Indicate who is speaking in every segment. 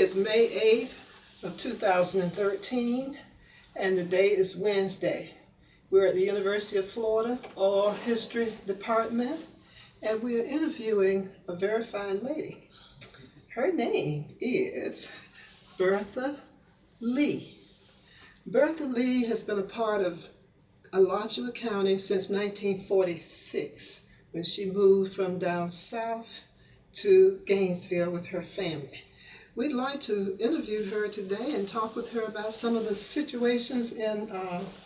Speaker 1: is May 8th of 2013, and the day is Wednesday. We're at the University of Florida Oral History Department, and we're interviewing a very fine lady. Her name is Bertha Lee. Bertha Lee has been a part of Alachua County since 1946, when she moved from down south to Gainesville with her family. We'd like to interview her today and talk with her about some of the situations in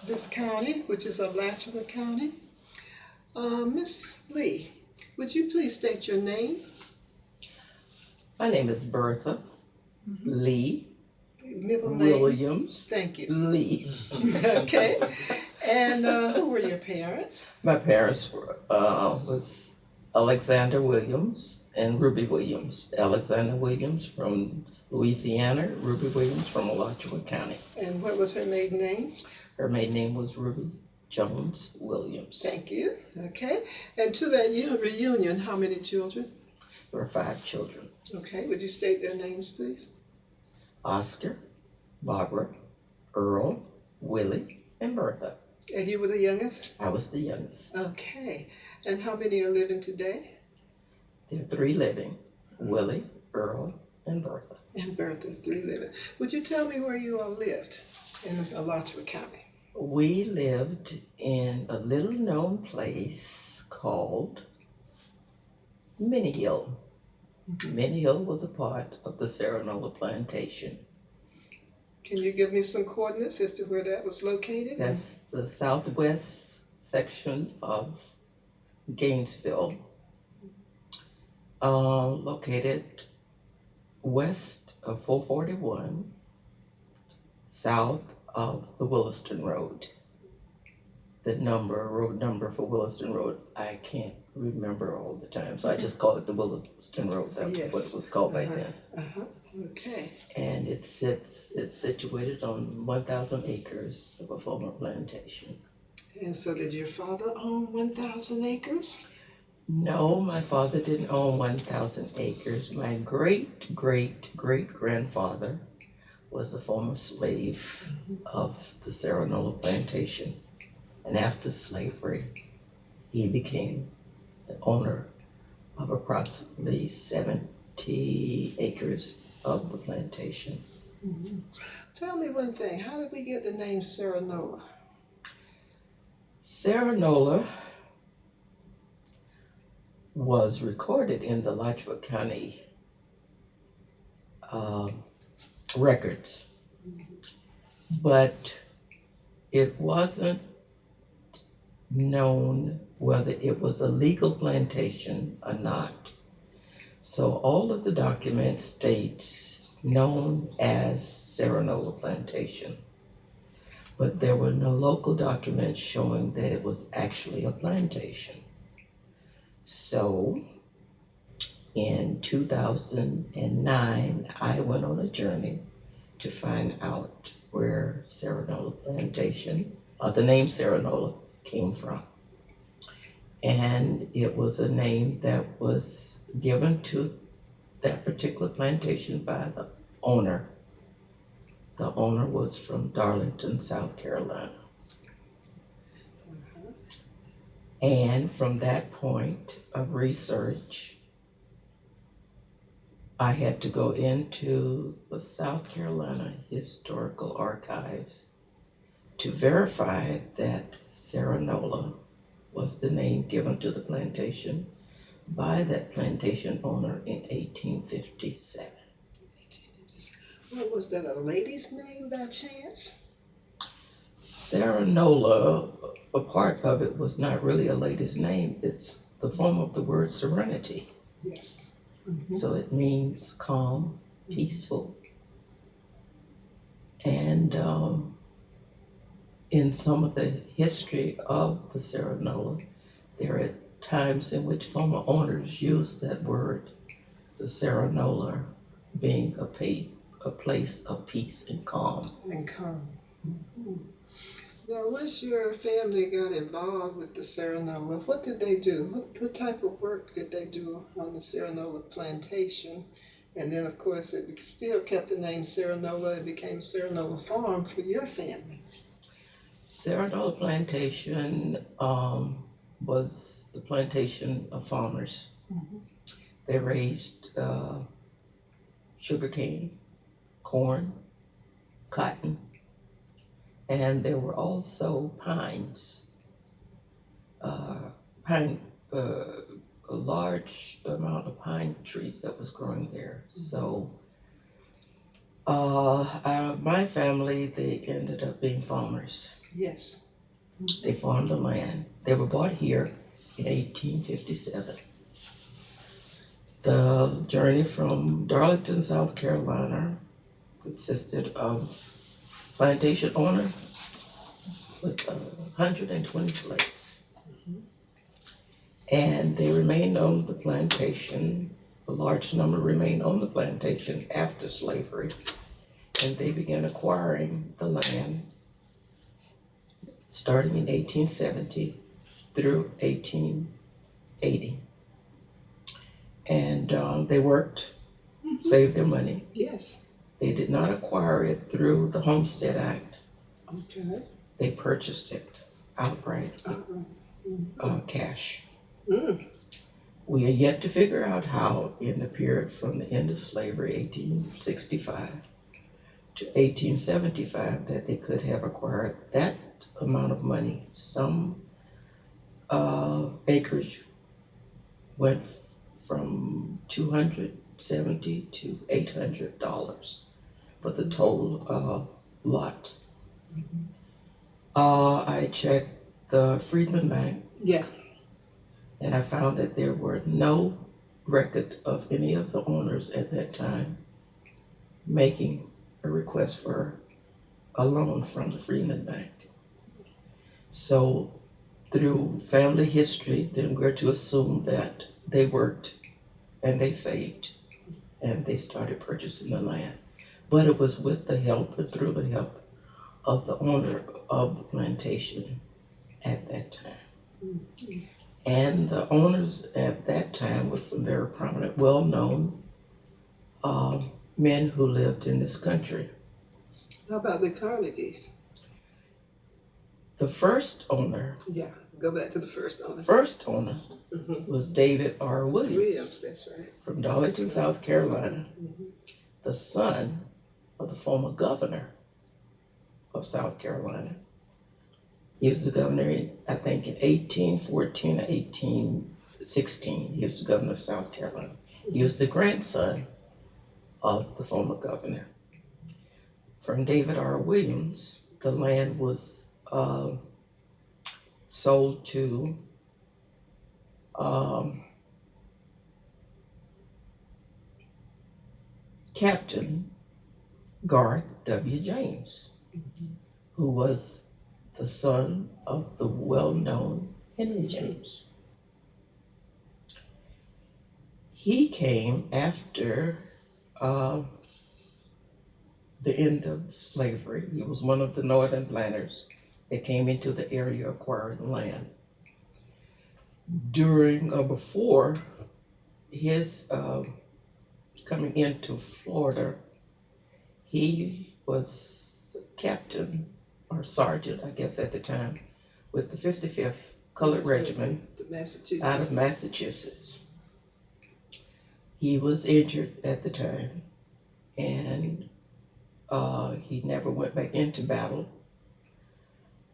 Speaker 1: this county, which is Alachua County. Miss Lee, would you please state your name?
Speaker 2: My name is Bertha Lee
Speaker 1: Middle name?
Speaker 2: Williams.
Speaker 1: Thank you.
Speaker 2: Lee.
Speaker 1: Okay. And who were your parents?
Speaker 2: My parents were was Alexander Williams and Ruby Williams. Alexander Williams from Louisiana, Ruby Williams from Alachua County.
Speaker 1: And what was her maiden name?
Speaker 2: Her maiden name was Ruby Jones Williams.
Speaker 1: Thank you. Okay. And to that reunion, how many children?
Speaker 2: There were 5 children.
Speaker 1: Okay. Would you state their names, please?
Speaker 2: Oscar, Barbara, Earl, Willie, and Bertha.
Speaker 1: And you were the youngest?
Speaker 2: I was the youngest.
Speaker 1: Okay. And how many are living today?
Speaker 2: There are 3 living, Willie, Earl, and Bertha.
Speaker 1: And Bertha, 3 living. Would you tell me where you all lived in Alachua County?
Speaker 2: We lived in a little known place called Minnie Hill. Minnie Hill was a part of the Serenola Plantation.
Speaker 1: Can you give me some coordinates as to where that was located?
Speaker 2: That's the southwest section of Gainesville, located west of 441, south of the Williston Road. The road number for Williston Road, I can't remember all the time, so I just call it the Williston Road. That's
Speaker 1: Yes.
Speaker 2: what it was called back then.
Speaker 1: Okay.
Speaker 2: And it's situated on 1,000 acres of a former plantation.
Speaker 1: And so did your father own 1,000 acres?
Speaker 2: No, my father didn't own 1,000 acres. My great-great-great-grandfather was a former slave of the Serenola Plantation. And after slavery, he became the owner of approximately 70 acres of the plantation.
Speaker 1: Mm-hmm. Tell me one thing, how did we get the name Serenola?
Speaker 2: Serenola was recorded in the Alachua County records, but it wasn't known whether it was a legal plantation or not. So all of the documents states known as Serenola Plantation, but there were no local documents showing that it was actually a plantation. So in 2009, I went on a journey to find out where Serenola Plantation, the name Serenola, came from. And it was a name that was given to that particular plantation by the owner. The owner was from Darlington, South Carolina. And from that point of research, I had to go into the South Carolina Historical Archives to verify that Serenola was the name given to the plantation by that plantation owner in 1857.
Speaker 1: What was that, a lady's name by chance?
Speaker 2: Serenola, a part of it was not really a lady's name. It's the form of the word serenity.
Speaker 1: Yes. Mm-hmm.
Speaker 2: So it means calm, peaceful. And in some of the history of the Serenola, there are times in which former owners used that word, the Serenola being a place of peace and calm.
Speaker 1: And calm. Mm-hmm. Now, once your family got involved with the Serenola, what did they do? What type of work did they do on the Serenola plantation? And then, of course, it still kept the name Serenola and became Serenola Farm for your family.
Speaker 2: Serenola Plantation was a plantation of farmers.
Speaker 1: Mhm.
Speaker 2: They raised sugarcane, corn, cotton, and there were also pines. Pine, a large amount of pine trees that was growing there. So, my family, they ended up being farmers.
Speaker 1: Yes.
Speaker 2: They farmed the land. They were bought here in 1857. The journey from Darlington, South Carolina, consisted of plantation owner with 120 slaves. And they remained on the plantation. A large number remained on the plantation after slavery. And they began acquiring the land starting in 1870 through 1880. And they worked, saved their money.
Speaker 1: Yes.
Speaker 2: They did not acquire it through the Homestead Act.
Speaker 1: Okay.
Speaker 2: They purchased it outright, cash.
Speaker 1: Mm.
Speaker 2: We are yet to figure out how, in the period from the end of slavery, 1865 to 1875, that they could have acquired that amount of money. Some acreage went from $270 to $800 for the total lot. I checked the Freedman Bank.
Speaker 1: Yeah.
Speaker 2: And I found that there were no record of any of the owners at that time making a request for a loan from the Freedman Bank. So through family history, then we're to assume that they worked and they saved and they started purchasing the land. But it was with the help and through the help of the owner of the plantation at that time. And the owners at that time was some very prominent, well-known men who lived in this country.
Speaker 1: How about the Carnegies?
Speaker 2: The first owner.
Speaker 1: Yeah. Go back to the first owner.
Speaker 2: First owner was David R. Williams.
Speaker 1: That's right.
Speaker 2: From Darlington, South Carolina. The son of the former governor of South Carolina. He was the governor, I think, in 1814 or 1816. He was the governor of South Carolina. He was the grandson of the former governor. From David R. Williams, the land was sold to Captain Garth W. James, who was the son of the well-known Henry James. He came after the end of slavery. He was one of the northern planters that came into the area acquiring land. During or before his coming into Florida, he was captain or sergeant, I guess at the time, with the 55th Colored Regiment out of Massachusetts. He was injured at the time, and he never went back into battle.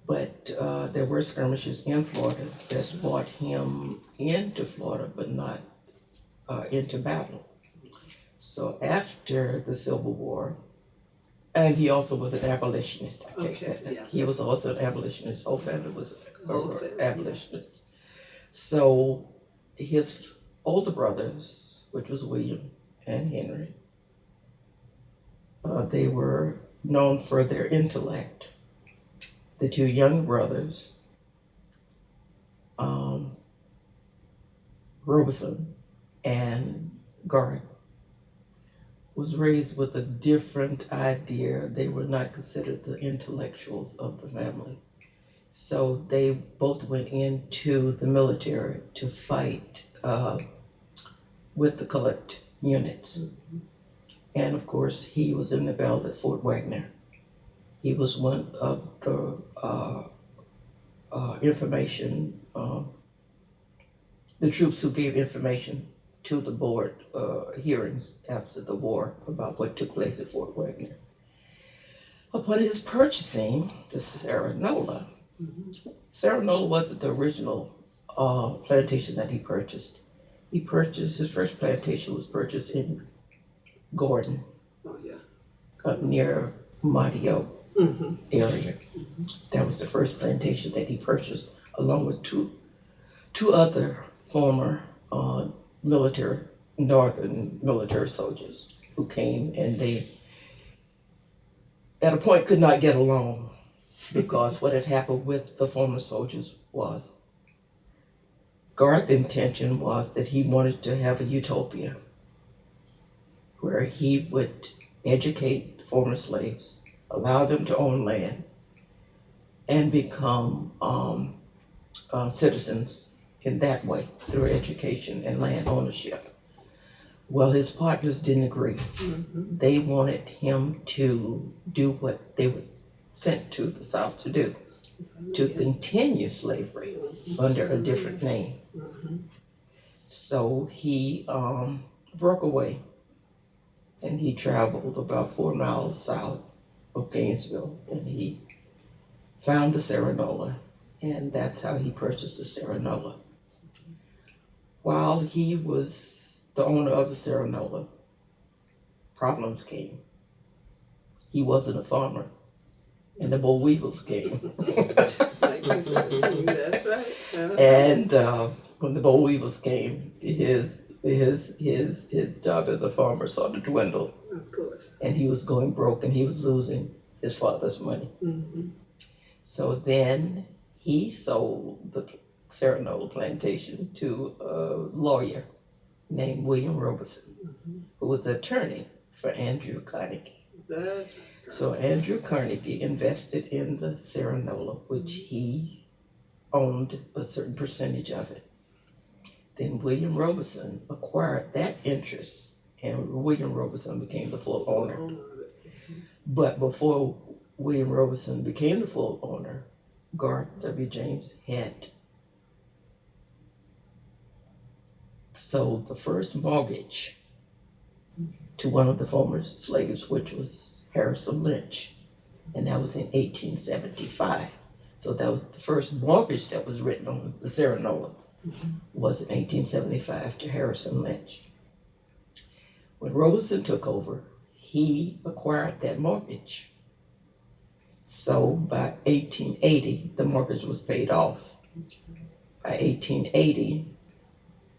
Speaker 2: But there were skirmishes in Florida that brought him into Florida, but not into battle. So after the Civil War, and he also was an abolitionist. I take that. Yeah. He was also an abolitionist. His whole family was abolitionists. So his older brothers, which was William and Henry, they were known for their intellect. The two young brothers, Robeson and Garth, was raised with a different idea. They were not considered the intellectuals of the family. So they both went into the military to fight with the colored units. And of course, he was in the belt at Fort Wagner. He was one of the the troops who gave information to the board hearings after the war about what took place at Fort Wagner. Upon his purchasing the Serenola, Serenola wasn't the original plantation that he purchased. His first plantation was purchased in Gordon, up near Madio area. That was the first plantation that he purchased, along with two other former northern military soldiers who came, and they, at a point, could not get along because what had happened with the former soldiers was Garth's intention was that he wanted to have a utopia where he would educate former slaves, allow them to own land, and become citizens in that way through education and land ownership. Well, his partners didn't agree. They wanted him to do what they were sent to the South to do, to continue slavery under a different name. So he broke away, and he traveled about 4 miles south of Gainesville, and he found the Serenola, and that's how he purchased the Serenola. While he was the owner of the Serenola, problems came. He wasn't a farmer, and the boll weevils came.
Speaker 1: 1917, that's right.
Speaker 2: And when the boll weevils came, his job as a farmer started to dwindle.
Speaker 1: Of course.
Speaker 2: And he was going broke, and he was losing his father's money. So then he sold the Serenola plantation to a lawyer named William Robeson, who was the attorney for Andrew Carnegie. So Andrew Carnegie invested in the Serenola, which he owned a certain percentage of it. Then William Robeson acquired that interest, and William Robeson became the full owner. But before William Robeson became the full owner, Garth W. James had sold the first mortgage to one of the former slaves, which was Harrison Lynch, and that was in 1875. So that was the first mortgage that was written on the Serenola, was in 1875 to Harrison Lynch. When Robeson took over, he acquired that mortgage. So by 1880, the mortgage was paid off. By 1880,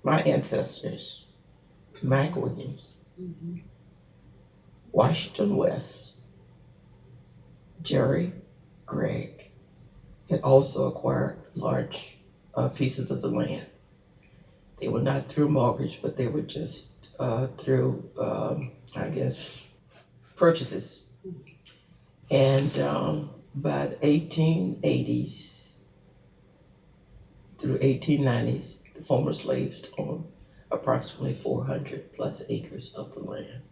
Speaker 2: my ancestors, Mac Williams, Washington West, Jerry Gregg, had also acquired large pieces of the land. They were not through mortgage, but they were just through, purchases. And by the 1880s through 1890s, the former slaves owned approximately 400 plus acres of the land.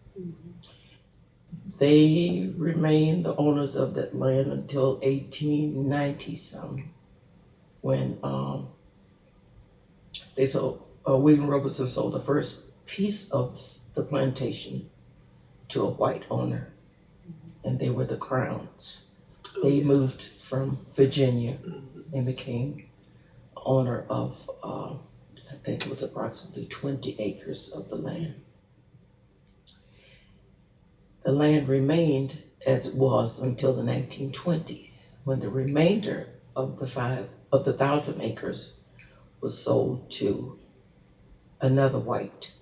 Speaker 2: They remained the owners of that land until 1890-some, when William Robeson sold the first piece of the plantation to a white owner, and they were the Crowns. They moved from Virginia and became owner of, I think it was approximately 20 acres of the land. The land remained as it was until the 1920s, when the remainder of the 1,000 acres was sold to another white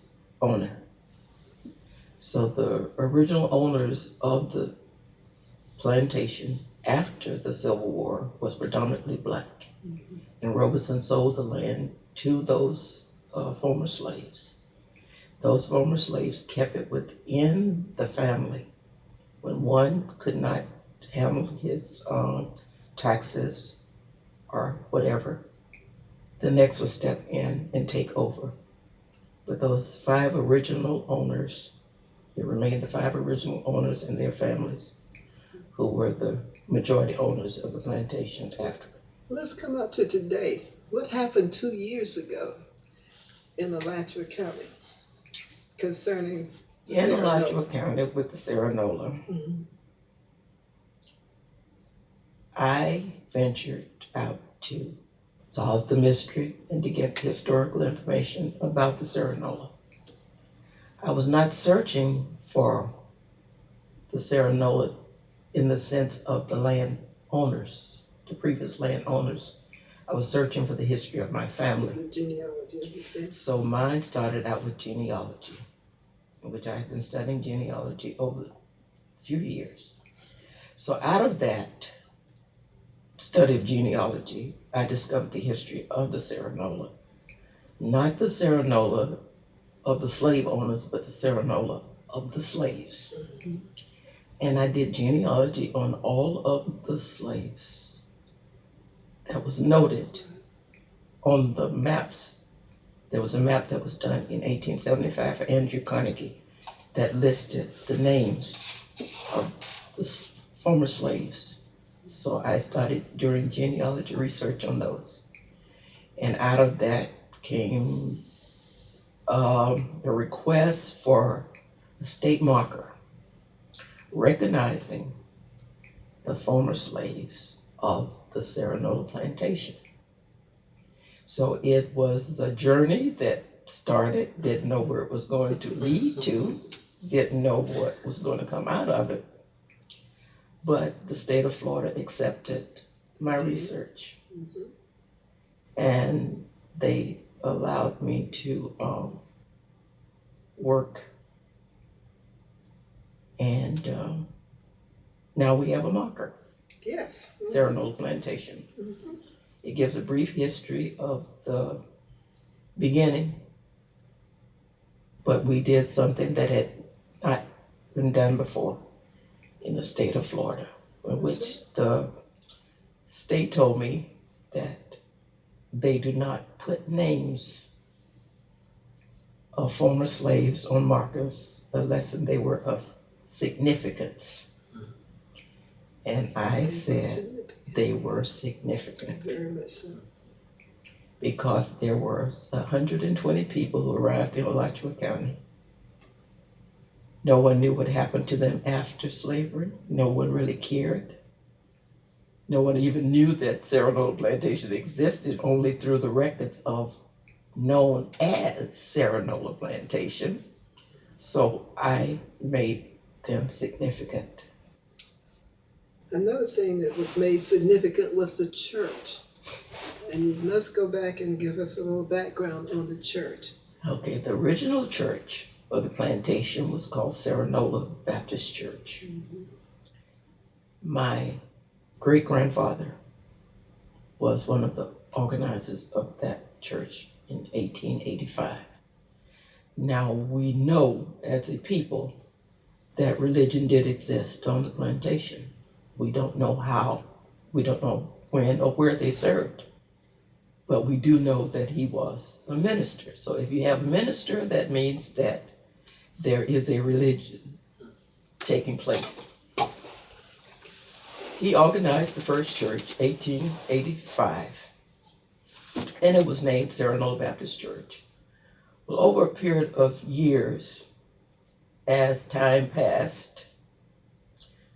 Speaker 2: owner. So the original owners of the plantation after the Civil War was predominantly black. And Robeson sold the land to those former slaves. Those former slaves kept it within the family. When one could not handle his taxes or whatever, the next would step in and take over. But those 5 original owners, it remained the 5 original owners and their families who were the majority owners of the plantation after.
Speaker 1: Let's come up to today. What happened 2 years ago in Alachua County concerning the
Speaker 2: In
Speaker 1: Serenola?
Speaker 2: Alachua County with the Serenola, I ventured out to solve the mystery and to get historical information about the Serenola. I was not searching for the Serenola in the sense of the land owners, the previous land owners. I was searching for the history of my family.
Speaker 1: The genealogy of the family.
Speaker 2: So mine started out with genealogy, in which I had been studying genealogy over a few years. So out of that study of genealogy, I discovered the history of the Serenola. Not the Serenola of the slave owners, but the Serenola of the slaves. And I did genealogy on all of the slaves that was noted on the maps. There was a map that was done in 1875 for Andrew Carnegie that listed the names of the former slaves. So I started doing genealogy research on those. And out of that came a request for a state marker recognizing the former slaves of the Serenola Plantation. So it was a journey that started, didn't know where it was going to lead to, didn't know what was going to come out of it. But the state of Florida accepted my research. And they allowed me to work. And now we have a marker.
Speaker 1: Yes.
Speaker 2: Serenola Plantation. It gives a brief history of the beginning, but we did something that had not been done before in the state of Florida, in which the state told me that they do not put names of former slaves on markers unless they were of significance. And I said they were significant.
Speaker 1: Very much so.
Speaker 2: Because there were 120 people who arrived in Alachua County. No one knew what happened to them after slavery. No one really cared. No one even knew that Serenola Plantation existed, only through the records of known as Serenola Plantation. So I made them significant.
Speaker 1: Another thing that was made significant was the church. And you must go back and give us a little background on the church.
Speaker 2: Okay, the original church of the plantation was called Serenola Baptist Church. My great-grandfather was one of the organizers of that church in 1885. Now we know as a people that religion did exist on the plantation. We don't know how, we don't know when or where they served. But we do know that he was a minister. So if you have a minister, that means that there is a religion taking place. He organized the first church, 1885, and it was named Serenola Baptist Church. Well, over a period of years, as time passed,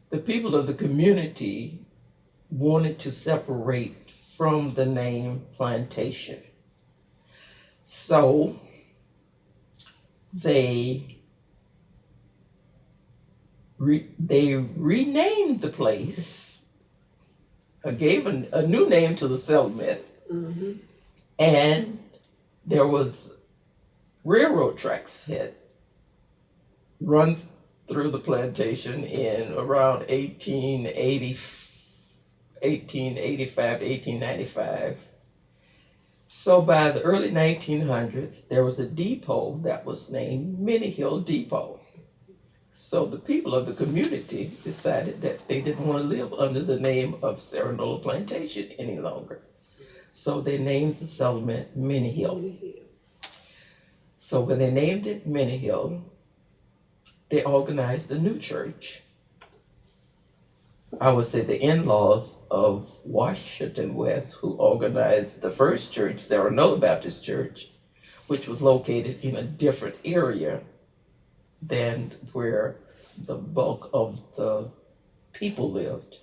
Speaker 2: the people of the community wanted to separate from the name plantation. So they renamed the place, gave a new name to the settlement, and there was railroad tracks had run through the plantation in around 1885 to 1895. So by the early 1900s, there was a depot that was named Mini Hill Depot. So the people of the community decided that they didn't want to live under the name of Serenola Plantation any longer. So they named the settlement Mini Hill. So when they named it Many Hill, they organized a new church. I would say the in-laws of Washington West, who organized the first church, Serenola Baptist Church, which was located in a different area than where the bulk of the people lived.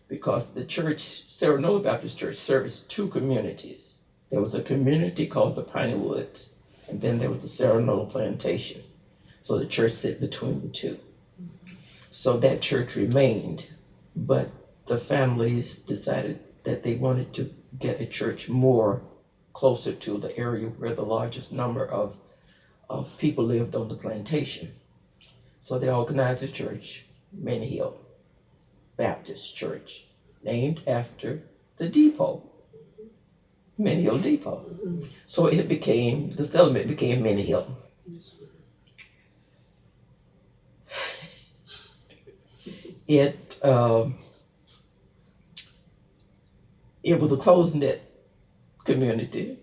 Speaker 2: Because the church, Serenola Baptist Church, serviced two communities. There was a community called the Piney Woods, and then there was the Serenola Plantation. So the church sit between the two. So that church remained, but the families decided that they wanted to get a church more closer to the area where the largest number of people lived on the plantation. So they organized a church, Many Hill Baptist Church, named after the depot, Many Hill Depot. So it became, the settlement became Many Hill. It was a close-knit community,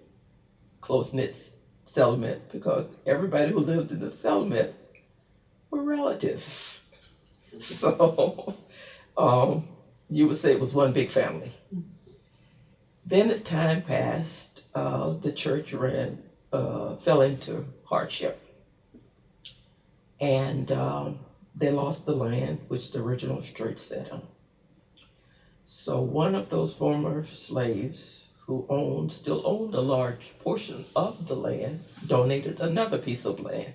Speaker 2: close-knit settlement, because everybody who lived in the settlement were relatives. So you would say it was one big family. Then as time passed, the church fell into hardship. And they lost the land which the original church sat on. So one of those former slaves who still owned a large portion of the land, donated another piece of land.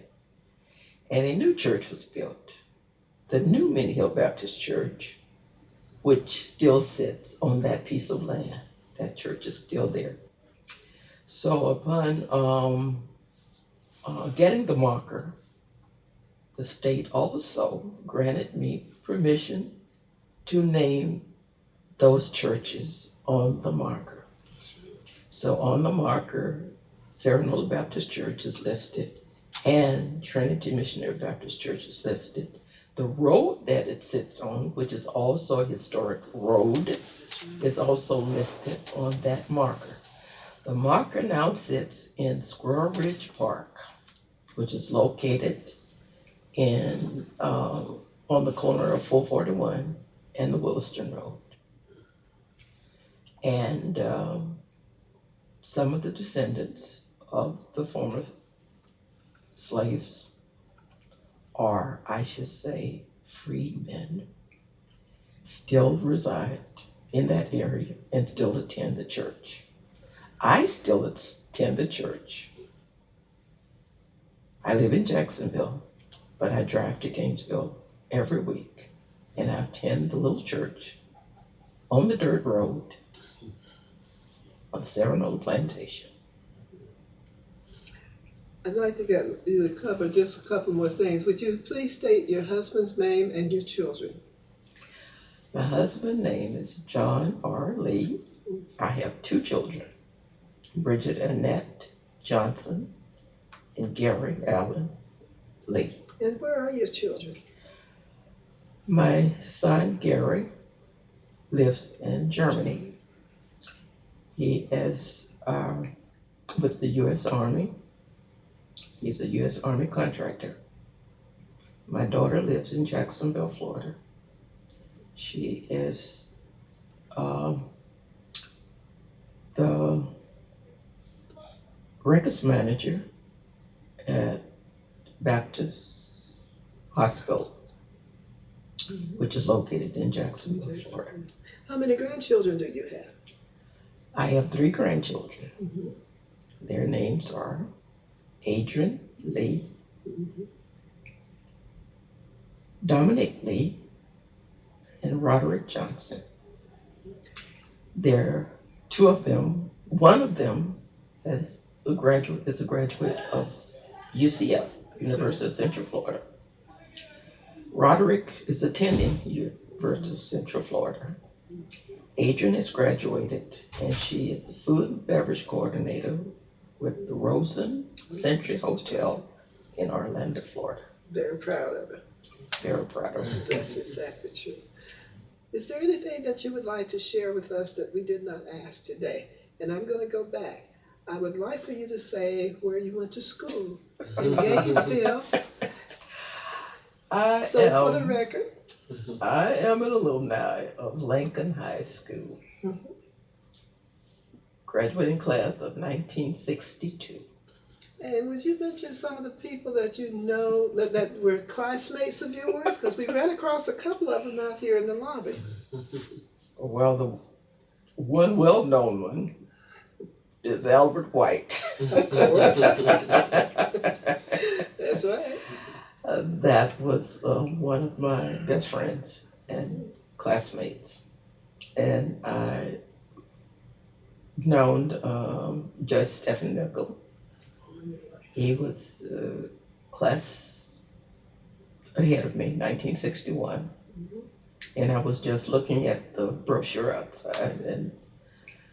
Speaker 2: And a new church was built, the new Many Hill Baptist Church, which still sits on that piece of land. That church is still there. So upon getting the marker, the state also granted me permission to name those churches on the marker. So on the marker, Serenola Baptist Church is listed and Trinity Missionary Baptist Church is listed. The road that it sits on, which is also a historic road, is also listed on that marker. The marker now sits in Squirrel Ridge Park, which is located on the corner of 441 and the Williston Road. And some of the descendants of the former slaves are, I should say, freedmen, still reside in that area and still attend the church. I still attend the church. I live in Jacksonville, but I drive to Gainesville every week, and I attend the little church on the dirt road on Serenola Plantation.
Speaker 1: I'd like to get you to cover just a couple more things. Would you please state your husband's name and your children?
Speaker 2: My husband's name is John R. Lee. I have two children, Bridget Annette Johnson and Gary Allen Lee.
Speaker 1: And where are your children?
Speaker 2: My son Gary lives in Germany. He is with the U.S. Army. He's a U.S. Army contractor. My daughter lives in Jacksonville, Florida. She is the records manager at Baptist Hospital, which is located in Jacksonville, Florida.
Speaker 1: How many grandchildren do you have?
Speaker 2: I have 3 grandchildren.
Speaker 1: Mm-hmm.
Speaker 2: Their names are Adrian Lee, Dominic Lee, and Roderick Johnson. There are 2 of them. One of them is a graduate of UCF, University of Central Florida. Roderick is attending University of Central Florida. Adrian has graduated, and she is the food and beverage coordinator with the Rosen Century Hotel in Orlando, Florida.
Speaker 1: Very proud of her.
Speaker 2: Very proud of her.
Speaker 1: That's exactly true. Is there anything that you would like to share with us that we did not ask today? And I'm going to go back. I would like for you to say where you went to school. In Gainesville. For the record.
Speaker 2: I am an alumni of Lincoln High School. Graduating class of 1962.
Speaker 1: And would you mention some of the people that you know that were classmates of yours? Because we ran across a couple of them out here in the lobby.
Speaker 2: Well, the one well-known one is Albert White.
Speaker 1: Of course. That's right.
Speaker 2: That was one of my best friends and classmates. And I known Judge Stephen Nickel. He was class ahead of me, 1961. And I was just looking at the brochure outside, and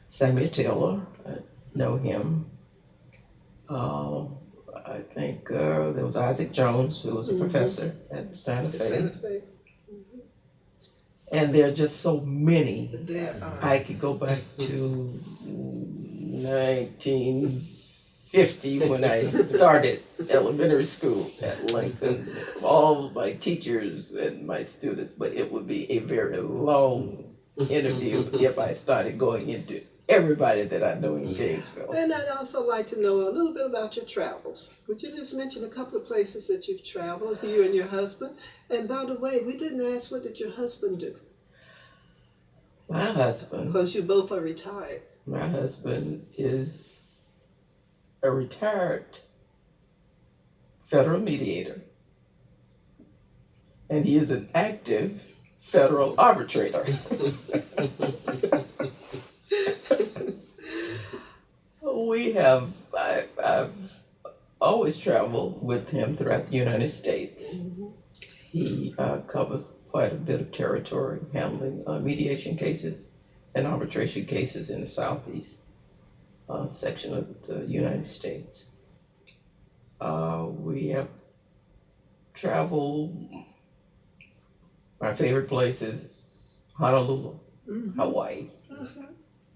Speaker 2: Samuel Taylor, I know him. I think there was Isaac Jones, who was a professor at Santa Fe. And there are just so many. I could go back to 1950 when I started elementary school at Lincoln. All my teachers and my students, but it would be a very long interview if I started going into everybody that I know in Gainesville.
Speaker 1: And I'd also like to know a little bit about your travels. Would you just mention a couple of places that you've traveled, you and your husband? And by the way, we didn't ask, what did your husband do?
Speaker 2: My husband.
Speaker 1: Because you both are retired.
Speaker 2: My husband is a retired federal mediator, and he is an active federal arbitrator. I've always traveled with him throughout the United States. He covers quite a bit of territory, handling mediation cases and arbitration cases in the southeast section of the United States. We have traveled, my favorite places, Honolulu, Hawaii,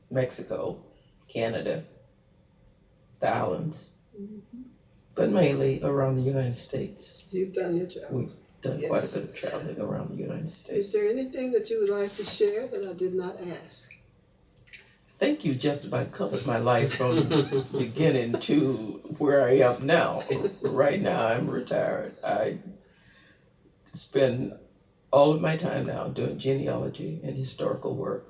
Speaker 2: Mexico, Canada, the islands, but mainly around the United States.
Speaker 1: You've done your travel.
Speaker 2: We've done quite a bit of traveling around the United States.
Speaker 1: Is there anything that you would like to share that I did not ask?
Speaker 2: I think you just about covered my life from beginning to where I am now. Right now, I'm retired. I spend all of my time now doing genealogy and historical work.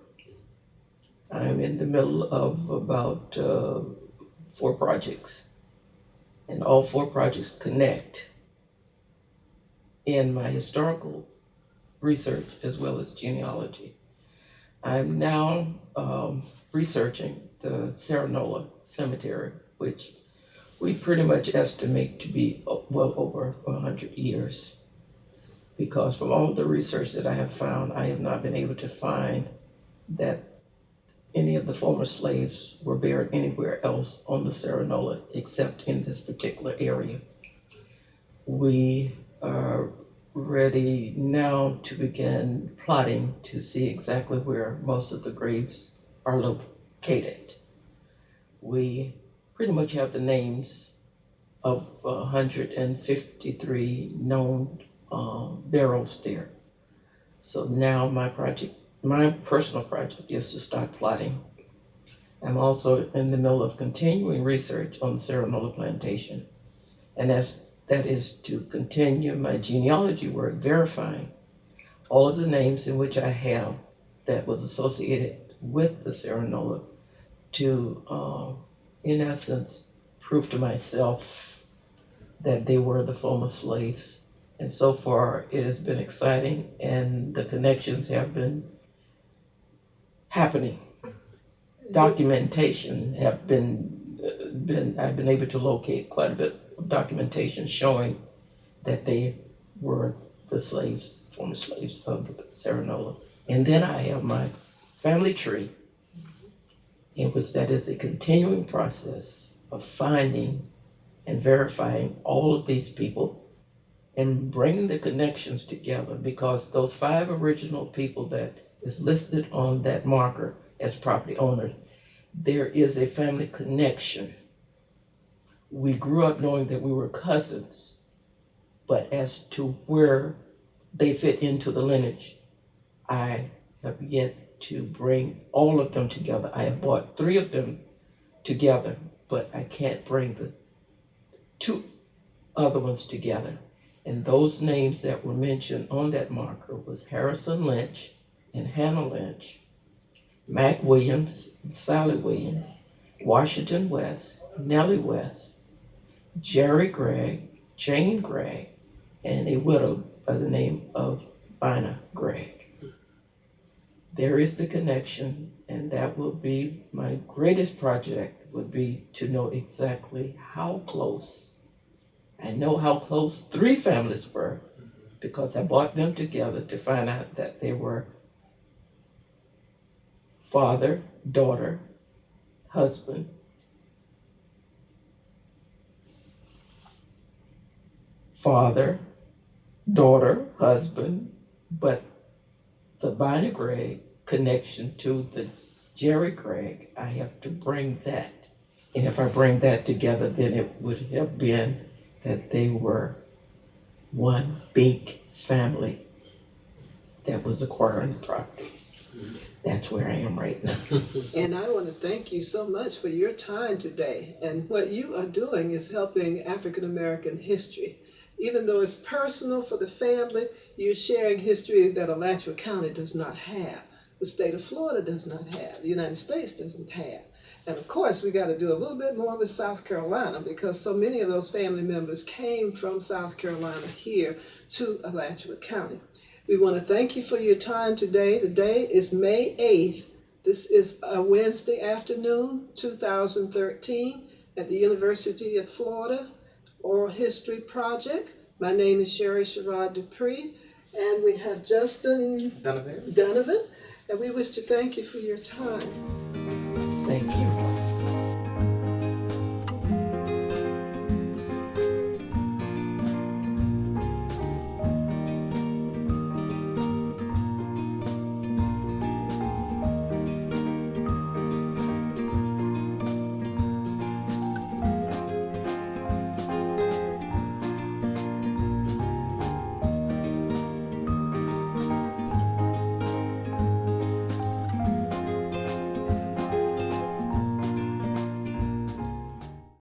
Speaker 2: I'm in the middle of about 4 projects, and all 4 projects connect in my historical research as well as genealogy. I'm now researching the Serenola cemetery, which we pretty much estimate to be well over 100 years. Because from all the research that I have found, I have not been able to find that any of the former slaves were buried anywhere else on the Serenola except in this particular area. We are ready now to begin plotting to see exactly where most of the graves are located. We pretty much have the names of 153 known burials there. So now my personal project is to start plotting. I'm also in the middle of continuing research on the Serenola Plantation, and that is to continue my genealogy work, verifying all of the names in which I have that was associated with the Serenola to, in essence, prove to myself that they were the former slaves. And so far, it has been exciting, and the connections have been happening. Documentation have I've been able to locate quite a bit of documentation showing that they were the slaves, former slaves of the Serenola. And then I have my family tree, in which that is a continuing process of finding and verifying all of these people and bringing the connections together, because those 5 original people that is listed on that marker as property owners, there is a family connection we grew up knowing that we were cousins, but as to where they fit into the lineage, I have yet to bring all of them together. I have brought 3 of them together, but I can't bring the 2 other ones together. And those names that were mentioned on that marker was Harrison Lynch and Hannah Lynch, Mac Williams and Sally Williams, Washington West, Nellie West, Jerry Gregg, Jane Gregg, and a widow by the name of Bina Gregg. There is the connection, and that will be my greatest project, would be to know exactly how close. I know how close 3 families were because I brought them together to find out that they were father, daughter, husband, father, daughter, husband, but the Bina Gregg connection to the Jerry Gregg, I have to bring that. And if I bring that together, then it would have been that they were one big family that was acquiring property. That's where I am right now.
Speaker 1: And I want to thank you so much for your time today. And what you are doing is helping African American history. Even though it's personal for the family, you're sharing history that Alachua County does not have. The state of Florida does not have. The United States doesn't have. And of course, we got to do a little bit more with South Carolina because so many of those family members came from South Carolina here to Alachua County. We want to thank you for your time today. Today is May 8th. This is a Wednesday afternoon, 2013, at the University of Florida Oral History Project. My name is Sherrod DuPree, and we have Justin Donovan, and we wish to thank you for your time.
Speaker 2: Thank you.